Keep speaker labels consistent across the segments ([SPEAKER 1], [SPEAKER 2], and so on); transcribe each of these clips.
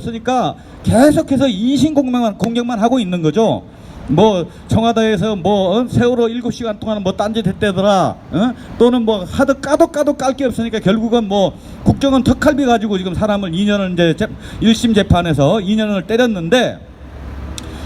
[SPEAKER 1] 없으니까 계속해서 인신공격만 하고 있는 거죠. 뭐 청와대에서 뭐 세월호 7시간 동안 뭐 딴짓 했대더라, 또는 뭐 하도 까도 깔 게 없으니까 결국은 뭐 국정원 턱칼비 가지고 지금 사람을 2년을 이제 1심 재판에서 2년을 때렸는데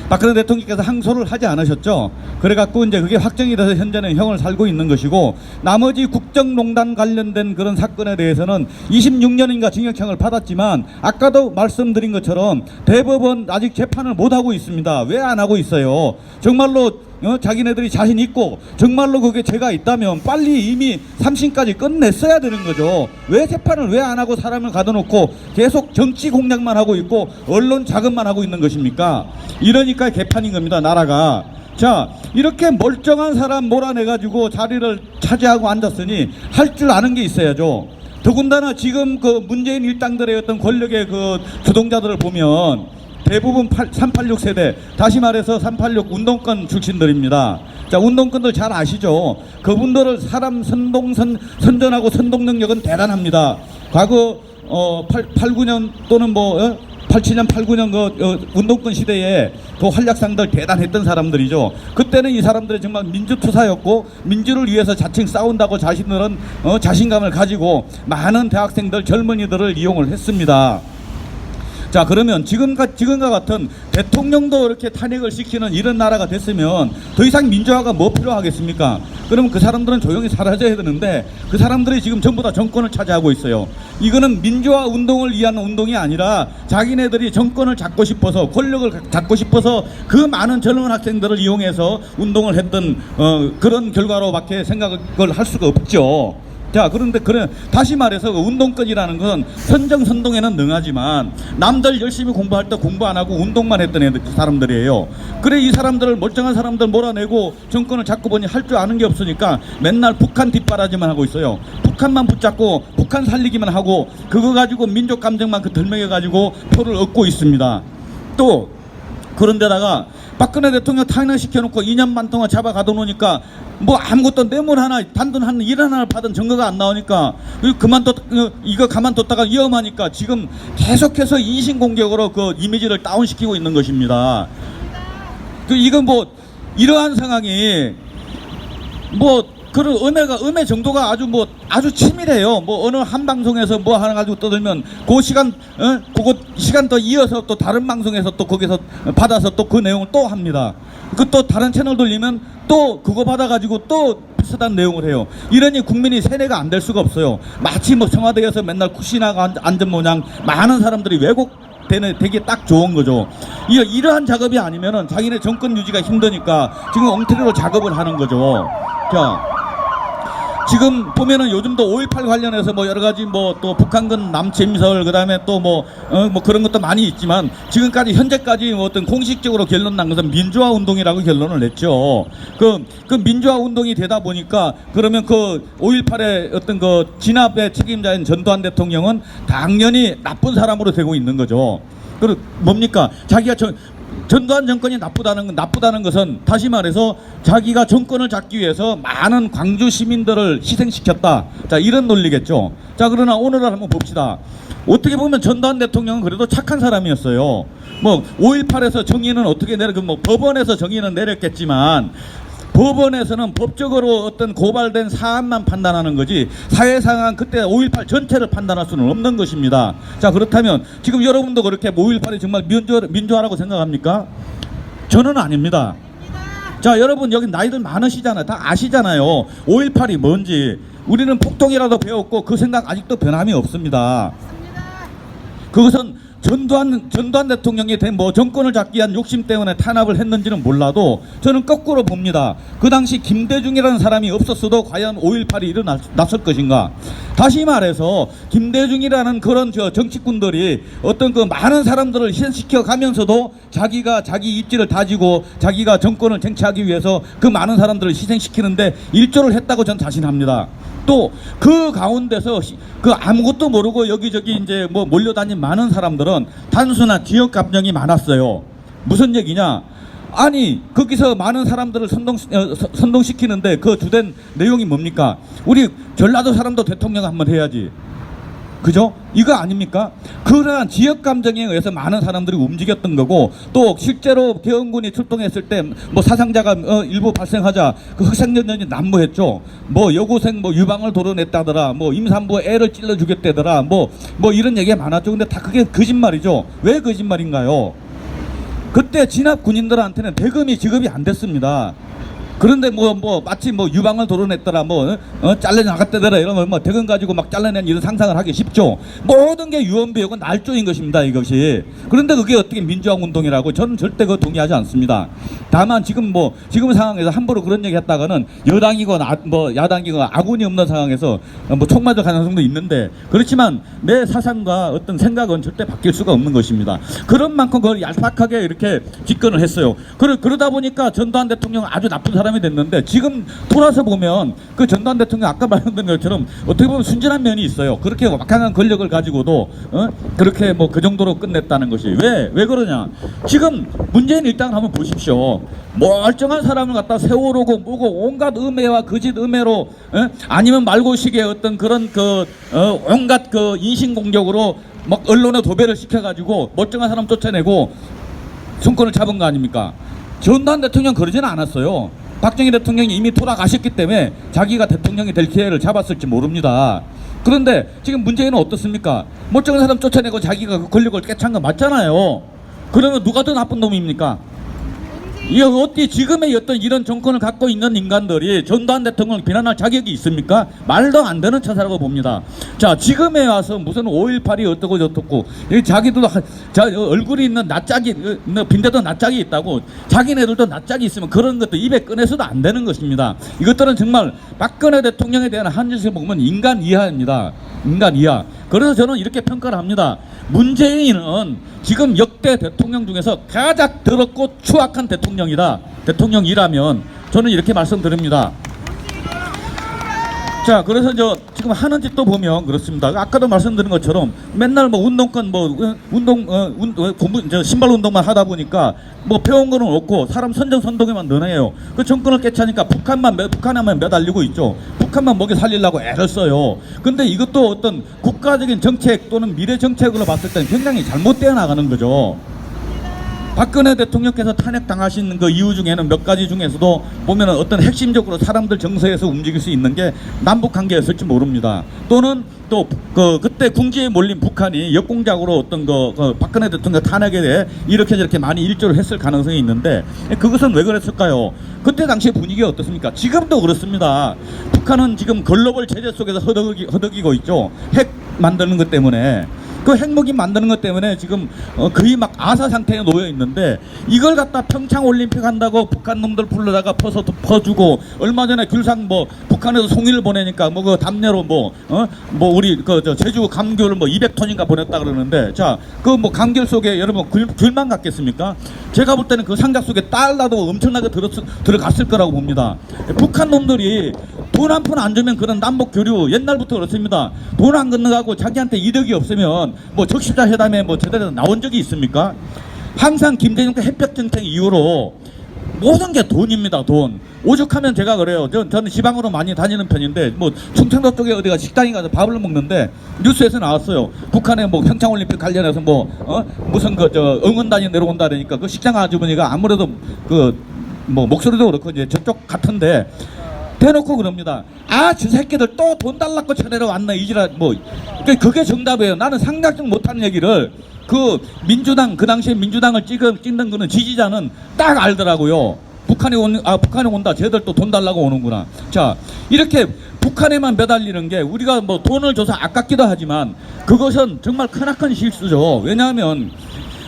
[SPEAKER 1] 박근혜 대통령께서 항소를 하지 않으셨죠. 그래갖고 이제 그게 확정이 돼서 현재는 형을 살고 있는 것이고, 나머지 국정농단 관련된 그런 사건에 대해서는 26년인가 징역형을 받았지만 아까도 말씀드린 것처럼 대법원 아직 재판을 못하고 있습니다. 왜 안 하고 있어요? 정말로 자기네들이 자신 있고 정말로 그게 죄가 있다면 빨리 이미 3심까지 끝냈어야 되는 거죠. 왜 재판을 왜 안 하고 사람을 가둬놓고 계속 정치 공략만 하고 있고 언론 자극만 하고 있는 것입니까? 이러니까 개판인 겁니다, 나라가. 자, 이렇게 멀쩡한 사람 몰아내가지고 자리를 차지하고 앉았으니 할 줄 아는 게 있어야죠. 더군다나 지금 그 문재인 일당들의 어떤 권력의 그 주동자들을 보면 대부분 386 세대, 다시 말해서 386 운동권 출신들입니다. 자, 운동권들 잘 아시죠? 그분들을 사람 선전하고 선동 능력은 대단합니다. 과거 89년 또는 뭐 87년 89년 그 운동권 시대에 그 활약상들 대단했던 사람들이죠. 그때는 이 사람들이 정말 민주투사였고 민주를 위해서 자칭 싸운다고 자신들은 자신감을 가지고 많은 대학생들 젊은이들을 이용을 했습니다. 자, 그러면 지금과 같은 대통령도 이렇게 탄핵을 시키는 이런 나라가 됐으면 더 이상 민주화가 뭐 필요하겠습니까? 그러면 그 사람들은 조용히 사라져야 되는데 그 사람들이 지금 전부 다 정권을 차지하고 있어요. 이거는 민주화 운동을 위한 운동이 아니라 자기네들이 정권을 잡고 싶어서, 권력을 잡고 싶어서 그 많은 젊은 학생들을 이용해서 운동을 했던 그런 결과로밖에 생각을 할 수가 없죠. 자, 그런데 다시 말해서 운동권이라는 건 선정선동에는 능하지만 남들 열심히 공부할 때 공부 안 하고 운동만 했던 사람들이에요. 그래, 이 사람들을, 멀쩡한 사람들 몰아내고 정권을 잡고 보니 할 줄 아는 게 없으니까 맨날 북한 뒷바라지만 하고 있어요. 북한만 붙잡고 북한 살리기만 하고 그거 가지고 민족 감정만 덜먹여 가지고 표를 얻고 있습니다. 또 그런데다가 박근혜 대통령 탄핵시켜놓고 2년 반 동안 잡아 가둬놓으니까 뭐 아무것도 뇌물 하나, 단돈 한 1 하나를 받은 증거가 안 나오니까 이거 가만뒀다가 위험하니까 지금 계속해서 인신공격으로 그 이미지를 다운시키고 있는 것입니다. 이건 뭐 이러한 상황이 뭐 그런 음의 정도가 아주 치밀해요. 뭐 어느 한 방송에서 뭐 하나 가지고 떠들면 그 시간 더 이어서 또 다른 방송에서 또 거기서 받아서 또 그 내용을 또 합니다. 그 또 다른 채널 돌리면 또 그거 받아가지고 또 비슷한 내용을 해요. 이러니 국민이 세뇌가 안 될 수가 없어요. 마치 뭐 청와대에서 맨날 쿠시나고 앉은 모양 많은 사람들이 되게 딱 좋은 거죠. 이러한 작업이 아니면은 자기네 정권 유지가 힘드니까 지금 엉터리로 작업을 하는 거죠. 자, 지금 보면은 요즘도 5.18 관련해서 뭐 여러 가지 뭐 또 북한군 남침설, 그 다음에 또 뭐 그런 것도 많이 있지만 지금까지 현재까지 뭐 어떤 공식적으로 결론 난 것은 민주화 운동이라고 결론을 냈죠. 그 민주화 운동이 되다 보니까 그러면 그 5.18의 어떤 그 진압의 책임자인 전두환 대통령은 당연히 나쁜 사람으로 되고 있는 거죠. 그 뭡니까? 자기가 전두환 정권이 나쁘다는 것은 다시 말해서 자기가 정권을 잡기 위해서 많은 광주 시민들을 희생시켰다. 자, 이런 논리겠죠. 자, 그러나 오늘을 한번 봅시다. 어떻게 보면 전두환 대통령은 그래도 착한 사람이었어요. 뭐 5.18에서 정의는 어떻게 뭐 법원에서 정의는 내렸겠지만 법원에서는 법적으로 어떤 고발된 사안만 판단하는 거지 사회 상황 그때 5.18 전체를 판단할 수는 없는 것입니다. 자, 그렇다면 지금 여러분도 그렇게 5.18이 정말 민주화라고 생각합니까? 저는 아닙니다. 자, 여러분 여기 나이들 많으시잖아요. 다 아시잖아요. 5.18이 뭔지. 우리는 폭동이라도 배웠고 그 생각 아직도 변함이 없습니다. 그것은 전두환 대통령이 된 뭐 정권을 잡기 위한 욕심 때문에 탄압을 했는지는 몰라도 저는 거꾸로 봅니다. 그 당시 김대중이라는 사람이 없었어도 과연 5.18이 일어났을 것인가. 다시 말해서 김대중이라는 그런 정치꾼들이 어떤 그 많은 사람들을 희생시켜 가면서도 자기가 자기 입지를 다지고 자기가 정권을 쟁취하기 위해서 그 많은 사람들을 희생시키는데 일조를 했다고 전 자신합니다. 또 그 가운데서 그 아무것도 모르고 여기저기 이제 뭐 몰려다닌 많은 사람들은 단순한 지역 감정이 많았어요. 무슨 얘기냐? 아니, 거기서 많은 사람들을 선동시키는데 그 주된 내용이 뭡니까? 우리 전라도 사람도 대통령 한번 해야지. 그죠? 이거 아닙니까? 그러한 지역 감정에 의해서 많은 사람들이 움직였던 거고, 또 실제로 계엄군이 출동했을 때 뭐 사상자가 일부 발생하자 그 학생연연이 난무했죠. 뭐 여고생 뭐 유방을 도려냈다더라, 뭐 임산부 애를 찔러 죽였다더라, 뭐 이런 얘기가 많았죠. 근데 다 그게 거짓말이죠. 왜 거짓말인가요? 그때 진압 군인들한테는 대금이 지급이 안 됐습니다. 그런데 마치 유방을 도려냈더라, 잘려나갔다더라, 이런 거 대금 가지고 막 잘라낸 이런 상상을 하기 쉽죠. 모든 게 유언비어고 날조인 것입니다, 이것이. 그런데 그게 어떻게 민주화 운동이라고? 저는 절대 그거 동의하지 않습니다. 다만 지금 상황에서 함부로 그런 얘기 했다가는 여당이건 야당이건 아군이 없는 상황에서 총 맞을 가능성도 있는데, 그렇지만 내 사상과 어떤 생각은 절대 바뀔 수가 없는 것입니다. 그런 만큼 그걸 얄팍하게 이렇게 집권을 했어요. 그러다 보니까 전두환 대통령은 아주 나쁜 사람이 됐는데, 지금 돌아서 보면 그 전두환 대통령 아까 말씀드린 것처럼 어떻게 보면 순진한 면이 있어요. 그렇게 막강한 권력을 가지고도 그렇게 그 정도로 끝냈다는 것이 왜 그러냐? 지금 문재인 일당을 한번 보십시오. 멀쩡한 사람을 갖다 세월호고 뭐고 온갖 음해와 거짓 음해로, 아니면 말고식의 어떤 그런 온갖 인신공격으로 막 언론에 도배를 시켜가지고 멀쩡한 사람 쫓아내고 정권을 잡은 거 아닙니까? 전두환 대통령 그러지는 않았어요. 박정희 대통령이 이미 돌아가셨기 때문에 자기가 대통령이 될 기회를 잡았을지 모릅니다. 그런데 지금 문재인은 어떻습니까? 멀쩡한 사람 쫓아내고 자기가 그 권력을 꿰찬 거 맞잖아요. 그러면 누가 더 나쁜 놈입니까? 이 어떻게 지금의 어떤 이런 정권을 갖고 있는 인간들이 전두환 대통령을 비난할 자격이 있습니까? 말도 안 되는 처사라고 봅니다. 자, 지금에 와서 무슨 5.18이 어떻고 저떻고, 자기들도 얼굴이 있는 낯짝이, 빈대도 낯짝이 있다고, 자기네들도 낯짝이 있으면 그런 것도 입에 꺼내서도 안 되는 것입니다. 이것들은 정말 박근혜 대통령에 대한 한짓을 보면 인간 이하입니다. 인간 이하. 그래서 저는 이렇게 평가를 합니다. 문재인은 지금 역대 대통령 중에서 가장 더럽고 추악한 대통령이라면 저는 이렇게 말씀드립니다. 자, 그래서 지금 하는 짓도 보면 그렇습니다. 아까도 말씀드린 것처럼 맨날 운동권 신발 운동만 하다 보니까 배운 거는 없고 사람 선정선동에만 너네요. 그 정권을 깨차니까 북한에만 매달리고 있죠. 북한만 먹여 살리려고 애를 써요. 근데 이것도 어떤 국가적인 정책 또는 미래 정책으로 봤을 때는 굉장히 잘못되어 나가는 거죠. 박근혜 대통령께서 탄핵당하신 그 이유 중에는 몇 가지 중에서도 보면은 어떤 핵심적으로 사람들 정서에서 움직일 수 있는 게 남북 관계였을지 모릅니다. 또는 또 그때 궁지에 몰린 북한이 역공작으로 어떤 박근혜 대통령 탄핵에 대해 이렇게 저렇게 많이 일조를 했을 가능성이 있는데, 그것은 왜 그랬을까요? 그때 당시의 분위기가 어떻습니까? 지금도 그렇습니다. 북한은 지금 글로벌 제재 속에서 허덕이고 있죠. 핵 만드는 것 때문에. 그 핵무기 만드는 것 때문에 지금 거의 막 아사 상태에 놓여 있는데, 이걸 갖다 평창 올림픽 한다고 북한 놈들 불러다가 퍼주고, 얼마 전에 귤상 북한에서 송이를 보내니까 그 담내로 우리 제주 감귤을 200톤인가 보냈다 그러는데, 자, 감귤 속에 여러분 귤만 같겠습니까? 제가 볼 때는 그 상자 속에 달러도 엄청나게 들어갔을 거라고 봅니다. 북한 놈들이 돈 한 푼 안 주면 그런 남북 교류 옛날부터 그렇습니다. 돈 안 건너가고 자기한테 이득이 없으면 적십자 회담에 제대로 나온 적이 있습니까? 항상 김대중과 햇볕 정책 이후로 모든 게 돈입니다. 돈. 오죽하면 제가 그래요. 저는 지방으로 많이 다니는 편인데 충청도 쪽에 어디가 식당에 가서 밥을 먹는데 뉴스에서 나왔어요. 북한의 평창올림픽 관련해서 무슨 응원단이 내려온다 그러니까 그 식당 아주머니가 아무래도 목소리도 그렇고 이제 저쪽 같은데 대놓고 그럽니다. 저 새끼들 또 돈 달라고 쳐내러 왔나 이지라 그게 정답이에요. 나는 상상 못하는 얘기를 민주당 그 당시에 민주당을 찍는 거는 지지자는 딱 알더라고요. 북한에 온다. 쟤들 또 돈 달라고 오는구나. 자, 이렇게 북한에만 매달리는 게 우리가 돈을 줘서 아깝기도 하지만 그것은 정말 크나큰 실수죠. 왜냐하면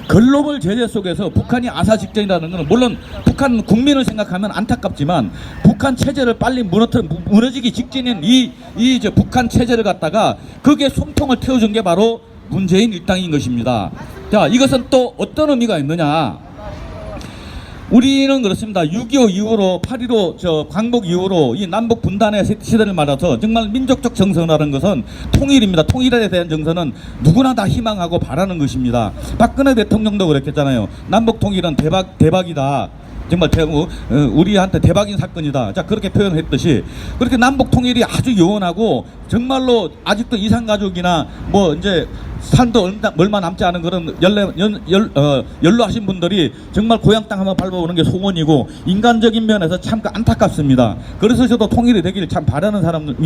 [SPEAKER 1] 글로벌 제재 속에서 북한이 아사 직전이라는 것은 물론 북한 국민을 생각하면 안타깝지만 북한 체제를 빨리 무너지기 직전인 이 북한 체제를 갖다가 거기에 숨통을 태워준 게 바로 문재인 일당인 것입니다. 자, 이것은 또 어떤 의미가 있느냐? 우리는 그렇습니다. 6.25 이후로 8.15 광복 이후로 이 남북 분단의 시대를 맞아서 정말 민족적 정서라는 것은 통일입니다. 통일에 대한 정서는 누구나 다 희망하고 바라는 것입니다. 박근혜 대통령도 그랬겠잖아요. 남북 통일은 대박이다. 정말 우리한테 대박인 사건이다. 자, 그렇게 표현했듯이 그렇게 남북 통일이 아주 요원하고 정말로 아직도 이산가족이나 뭐 이제 산도 얼마 남지 않은 그런 연로하신 분들이 정말 고향 땅 한번 밟아보는 게 소원이고 인간적인 면에서 참 안타깝습니다. 그래서 저도 통일이 되기를 참 바라는 사람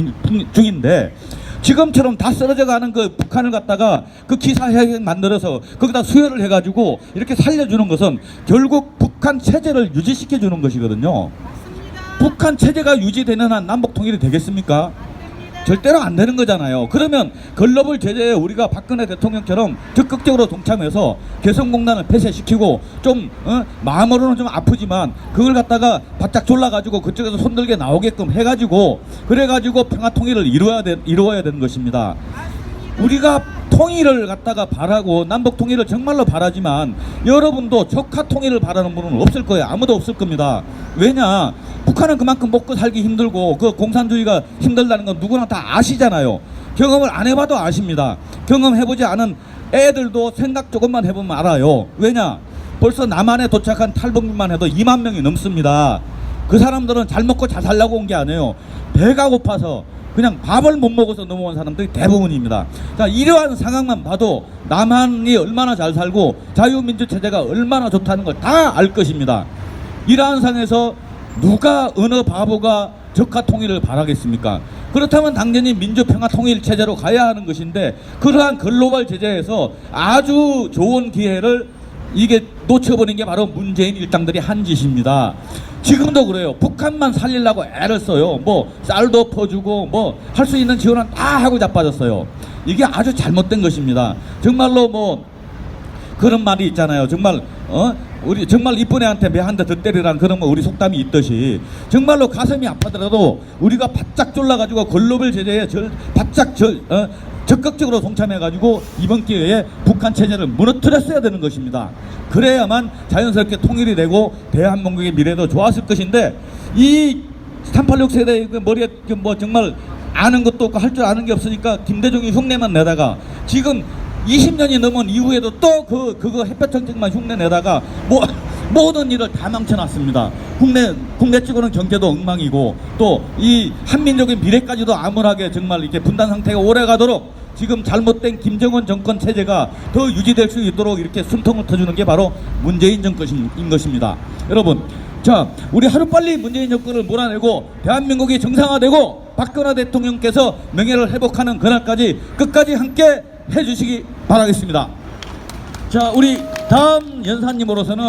[SPEAKER 1] 중인데 지금처럼 다 쓰러져가는 그 북한을 갖다가 그 기사회견 만들어서 거기다 수혈을 해가지고 이렇게 살려주는 것은 결국 북한 체제를 유지시켜주는 것이거든요. 북한 체제가 유지되는 한 남북 통일이 되겠습니까? 절대로 안 되는 거잖아요. 그러면 글로벌 제재에 우리가 박근혜 대통령처럼 적극적으로 동참해서 개성공단을 폐쇄시키고 좀 마음으로는 좀 아프지만 그걸 갖다가 바짝 졸라가지고 그쪽에서 손들게 나오게끔 해가지고 그래가지고 평화 통일을 이루어야 되는 것입니다. 우리가 통일을 갖다가 바라고 남북 통일을 정말로 바라지만 여러분도 적화 통일을 바라는 분은 없을 거예요. 아무도 없을 겁니다. 왜냐? 북한은 그만큼 먹고 살기 힘들고 그 공산주의가 힘들다는 건 누구나 다 아시잖아요. 경험을 안 해봐도 아십니다. 경험해보지 않은 애들도 생각 조금만 해보면 알아요. 왜냐? 벌써 남한에 도착한 탈북민만 해도 2만 명이 넘습니다. 그 사람들은 잘 먹고 잘 살려고 온 게 아니에요. 배가 고파서 그냥 밥을 못 먹어서 넘어온 사람들이 대부분입니다. 자, 이러한 상황만 봐도 남한이 얼마나 잘 살고 자유민주체제가 얼마나 좋다는 걸 다 알 것입니다. 이러한 상황에서 누가 어느 바보가 적화 통일을 바라겠습니까? 그렇다면 당연히 민주평화통일체제로 가야 하는 것인데 그러한 글로벌 제재에서 아주 좋은 기회를 이게 놓쳐버린 게 바로 문재인 일당들이 한 짓입니다. 지금도 그래요. 북한만 살리려고 애를 써요. 뭐 쌀도 퍼주고 뭐 할 수 있는 지원은 다 하고 자빠졌어요. 이게 아주 잘못된 것입니다. 정말로 뭐 그런 말이 있잖아요. 정말 우리 정말 이쁜 애한테 매 한 대 더 때리라는 그런 뭐 우리 속담이 있듯이 정말로 가슴이 아파더라도 우리가 바짝 졸라가지고 글로벌 제재에 적극적으로 동참해가지고 이번 기회에 북한 체제를 무너뜨렸어야 되는 것입니다. 그래야만 자연스럽게 통일이 되고 대한민국의 미래도 좋았을 것인데 이 386 세대의 그 머리에 뭐 정말 아는 것도 없고 할 줄 아는 게 없으니까 김대중이 흉내만 내다가 지금 20년이 넘은 이후에도 또 그거 햇볕 정책만 흉내 내다가 모든 일을 다 망쳐놨습니다. 국내 찍고는 경제도 엉망이고 또 이 한민족의 미래까지도 암울하게 정말 이렇게 분단 상태가 오래 가도록 지금 잘못된 김정은 정권 체제가 더 유지될 수 있도록 이렇게 숨통을 터주는 게 바로 문재인 정권인 것입니다. 여러분, 자, 우리 하루빨리 문재인 정권을 몰아내고 대한민국이 정상화되고 박근혜 대통령께서 명예를 회복하는 그날까지 끝까지 함께 해주시기 바라겠습니다. 자, 우리 다음 연사님으로서는